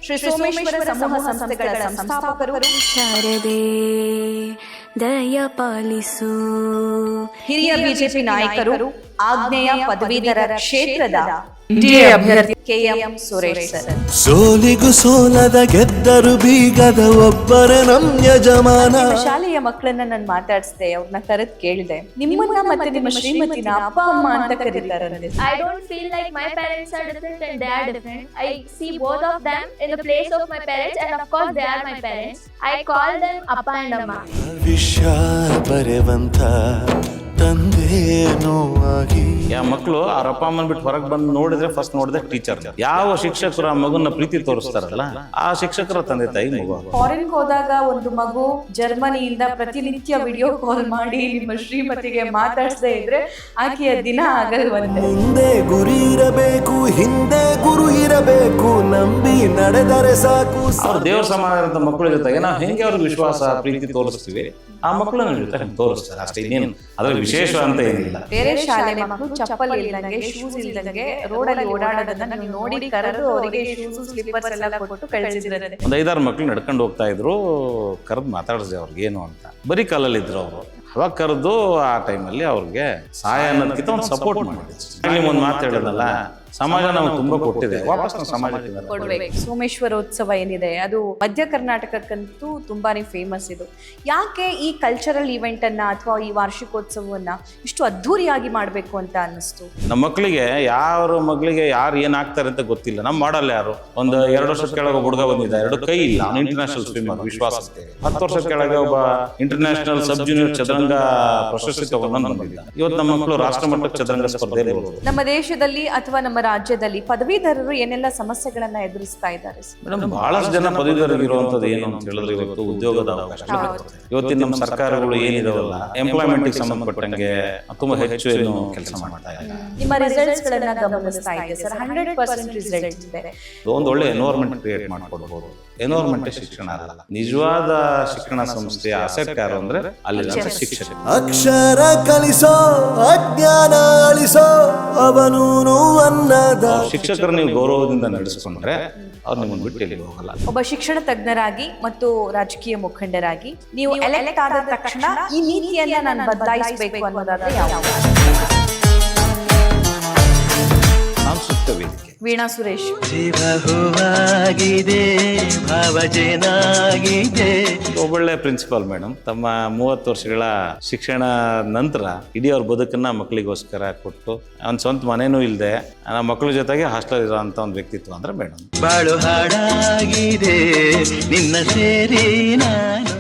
ಶ್ರೀ ಸೋಮೇಶ್ವರ ಸಮೂಹ ಸಂಸ್ಥೆಗಳ ಸಂಸ್ಥಾಪಕರು, ಶಾರದೆ ದಯ ಪಾಲಿಸು, ಹಿರಿಯ ಬಿಜೆಪಿ ನಾಯಕರು, ಆಗ್ನೇಯ ಪದವೀಧರ ಕ್ಷೇತ್ರದ ಅಭ್ಯರ್ಥಿ KM ಸುರೇಶ್ ಸರ್. ಸೋಲಿಗೂ ಸೋಲದ ಗೆದ್ದರು ಬೀಗದ ಒಬ್ಬರ ನಮ್ ಯಜಮಾನ. ಶಾಲೆಯ ಮಕ್ಕಳನ್ನ ನಾನು ಮಾತಾಡಿಸಿದೆ, ಅವ್ರನ್ನ ಕರೆದು ಕೇಳಿದೆ, ನಿಮ್ಮನ್ನ ಮತ್ತೆ ನಿಮ್ಮ ಶ್ರೀಮತಿನ ಅಪ್ಪ ಅಮ್ಮ ಅಂತ ಕರೀತಾರಂತೆ. I don't feel like my parents are different and they are different. I see both of them in the place of my parents, and of course they are my parents. I call them Appa and Amma. ವಿಷ ಬರೆವಂತ ತಂದೆ ನೋವಾಗಿ ಮಕ್ಕಳು ಅವ್ರ ಅಪ್ಪ ಅಮ್ಮನ ಬಿಟ್ಟು ಹೊರಗೆ ಬಂದು ನೋಡಿದ್ರೆ ಫಸ್ಟ್ ನೋಡಿದ್ರೆ ಟೀಚರ್. ಯಾವ ಶಿಕ್ಷಕರು ಆ ಮಗುನ ಪ್ರೀತಿ ತೋರಿಸ್ತಾರಲ್ಲ ಆ ಶಿಕ್ಷಕರ ತಂದೆ ತಾಯಿ ಮಗು. ಫಾರಿನ್ ಹೋದಾಗ ಒಂದು ಮಗು ಜರ್ಮನಿಯಿಂದ ಪ್ರತಿನಿತ್ಯ ವಿಡಿಯೋ ಕಾಲ್ ಮಾಡಿ ನಿಮ್ಮ ಶ್ರೀಮತಿಗೆ ಮಾತಾಡ್ಸದೇ ಇದ್ರೆ ಆಕೆಯ ದಿನ ಆಗಲ್ವಂತೆ. ಮುಂದೆ ಗುರಿ ಇರಬೇಕು, ಹಿಂದೆ ಗುರು ಇರಬೇಕು, ನಂಬಿ ನಡೆದರೆ ಸಾಕು. ಅವ್ರ ದೇವ್ರ ಸಮಾನ ಇರೋ ಮಕ್ಕಳ ಜೊತೆಗೆ ನಾವು ಹೆಂಗೆ ಅವ್ರಿಗೆ ವಿಶ್ವಾಸ ಪ್ರೀತಿ ತೋರಿಸ್ತೀವಿ, ಆ ಮಕ್ಕಳು ನಮ್ಮ ಜೊತೆ ತೋರಿಸ್ತಾರೆ ಅಷ್ಟೇ. ಇನ್ನೇನು ಅದ್ರ ವಿಶೇಷ ಅಂತ ಏನಿಲ್ಲ. ಬೇರೆ ಶಾಲೆ ಮಕ್ಕಳು ಚಪ್ಪಲ್ ಇಲ್ದಂಗೆ, ಶೂಸ್ ಇಲ್ದಂಗೆ ರೋಡಲ್ಲಿ ಓಡಾಡೋದನ್ನ ನೀವು ನೋಡಿ ಕರೆದು ಅವರಿಗೆ ಶೂಸ್ ಸ್ಲಿಪ್ಪರ್ಸ್ ಎಲ್ಲ ಕೊಟ್ಟು ಕಳಿಸಿದ್ರೆ ಒಂದು 5-6 ಮಕ್ಳು ನಡ್ಕೊಂಡು ಹೋಗ್ತಾ ಇದ್ರು. ಕರೆದು ಮಾತಾಡಿಸಿದೆ ಅವ್ರಿಗೆ ಏನು ಅಂತ. ಬರೀ ಕಾಲಲ್ಲಿ ಇದ್ರು ಅವರು. ಅವಾಗ ಕರೆದು ಆ ಟೈಮಲ್ಲಿ ಅವ್ರಿಗೆ ಸಹಾಯ ಅನ್ನೋದಕ್ಕಿಂತ ಒಂದು ಸಪೋರ್ಟ್ ಮಾಡಿದ್ವಿ. ಒಂದು ಮಾತು ಹೇಳಿದ್ನಲ್ಲ, ಸಮಾಜ ನಮ್ಗೆ ತುಂಬಾ ಕೊಟ್ಟಿದೆ, ವಾಪಸ್ ನಾವು ಸಮಾಜಕ್ಕೆ ಕೊಡ್ಬೇಕು. ಸೋಮೇಶ್ವರೋತ್ಸವ ಏನಿದೆ ಅದು ಮಧ್ಯ ಕರ್ನಾಟಕಕ್ಕಂತೂ ತುಂಬಾನೇ ಫೇಮಸ್. ಇದು ಯಾಕೆ ಈ ಕಲ್ಚರಲ್ ಇವೆಂಟ್ ಅನ್ನ ಅಥವಾ ಈ ವಾರ್ಷಿಕೋತ್ಸವವನ್ನ ಇಷ್ಟು ಅದ್ಧೂರಿಯಾಗಿ ಮಾಡ್ಬೇಕು ಅಂತ ಅನ್ನಿಸ್ತು? ನಮ್ಮ ಮಕ್ಕಳಿಗೆ ಯಾರು ಯಾರು ಏನಾಗ್ತಾರೆ ಅಂತ ಗೊತ್ತಿಲ್ಲ. ನಮ್ಮ ಮಾಡಲ್ಲ ಯಾರು. ಒಂದು 2 ವರ್ಷದ ಕೆಳಗೆ ಹುಡುಗ ಬಂದಿದ್ದ, 2 ಕೈ ಇಲ್ಲ, ಅವನು ಇಂಟರ್ನ್ಯಾಷನಲ್ ಸ್ವಿಮ್ಮರ್ ವಿಶ್ವಾಸ. 10 ವರ್ಷದ ಕೆಳಗೆ ಒಬ್ಬ ಇಂಟರ್ನ್ಯಾಷನಲ್ ಸಬ್ ಜೂನಿಯರ್ ಚದುರಂಗ ಪ್ರಶಸ್ತಿ ತಗೊಂಡು ಬಂದಿದ್ದ. ಇವತ್ತು ನಮ್ಮ ಮಕ್ಕಳು ರಾಷ್ಟ್ರ ಮಟ್ಟದ ಚದುರಂಗ ಸ್ಪರ್ಧೆಯಲ್ಲಿ ಬರೋದು. ನಮ್ಮ ದೇಶದಲ್ಲಿ ಅಥವಾ ನಮ್ಮ ರಾಜ್ಯದಲ್ಲಿ ಪದವೀಧರರು ಏನೆಲ್ಲ ಸಮಸ್ಯೆಗಳನ್ನ ಎದುರಿಸ್ತಾ ಇದ್ದಾರೆ? ಮೇಡಮ್, ಬಹಳಷ್ಟು ಜನ ಪದವೀಧರಿಗೆ ಇರುವಂತದ್ದು ಏನು ಅಂತ ಹೇಳಿದ್ರೆ ಇವತ್ತು ಉದ್ಯೋಗದ ಅವಕಾಶ. ಇವತ್ತಿನ ನಮ್ಮ ಸರ್ಕಾರಗಳು ಏನಿದಾವಲ್ಲ, ಎಂಪ್ಲಾಯ್ಮೆಂಟ್ ಸಂಬಂಧಪಟ್ಟಂಗೆ ತುಂಬಾ ಹೆಚ್ಚು ಏನು ಕೆಲಸ ಮಾಡ್ತಾ ಇಲ್ಲ. ನಿಮ್ಮ ರಿಸಲ್ಟ್ಸ್ ಗಳನ್ನ ಗಮನಿಸ್ತಾ ಇದೆ ಸರ್, 100% ರಿಸಲ್ಟ್ಸ್ ಇದೆ. ಒಂದು ಒಳ್ಳೆ ಎನ್ವೈರನ್ಮೆಂಟ್ ಕ್ರಿಯೇಟ್ ಮಾಡ್ಕೊಡ್ಬೋದು. ಎನ್ವೈರನ್ಮೆಂಟ್ ಶಿಕ್ಷಣ ಅಲ್ಲ, ನಿಜವಾದ ಶಿಕ್ಷಣ ಸಂಸ್ಥೆಯ ಅಸೆಟ್ ಯಾರು ಅಂದ್ರೆ ಅಲ್ಲಿ ಶಿಕ್ಷಕ. ಅಕ್ಷರ ಕಲಿಸೋ, ಅಜ್ಞಾನ ಅಳಿಸೋ, ಅವನು ಅನ್ನದ. ಶಿಕ್ಷಕರು ನೀವು ಗೌರವದಿಂದ ನಡೆಸಿಕೊಂಡ್ರೆ ಅವ್ರು ನಿಮ್ಮನ್ನು ಬಿಟ್ಟು ಎಲ್ಲಿಗೆ ಹೋಗಲ್ಲ. ಒಬ್ಬ ಶಿಕ್ಷಣ ತಜ್ಞರಾಗಿ ಮತ್ತು ರಾಜಕೀಯ ಮುಖಂಡರಾಗಿ ನೀವು ಎಲೆಕ್ಟ್ ಆದ ತಕ್ಷಣ ಈ ನೀತಿಯನ್ನ ನಾನು ಬದಲಾಯಿಸಬೇಕು ಅನ್ನೋದಾದ್ರೆ ಯಾವ? ಸಾಂಸ್ಕೃತಿಕ ವೇದಿಕೆ. ವೀಣಾ ಸುರೇಶ್. ಒಬ್ಬೊಳ್ಳೆ ಪ್ರಿನ್ಸಿಪಾಲ್ ಮೇಡಮ್. ತಮ್ಮ 30 ವರ್ಷಗಳ ಶಿಕ್ಷಣ ನಂತರ ಇಡೀ ಅವ್ರ ಬದುಕನ್ನ ಮಕ್ಕಳಿಗೋಸ್ಕರ ಕೊಟ್ಟು ಅವ್ನ ಸ್ವಂತ ಮನೇನೂ ಇಲ್ಲದೆ ನಮ್ಮ ಮಕ್ಕಳ ಜೊತೆಗೆ ಹಾಸ್ಟೆಲ್ ಇರೋ ಅಂತ ಒಂದು ವ್ಯಕ್ತಿತ್ವ ಅಂದ್ರೆ ಮೇಡಮ್. ಬಾಳು ಹಾಡಾಗಿದೆ ನಿನ್ನ ಸೇರಿ ನಾನು.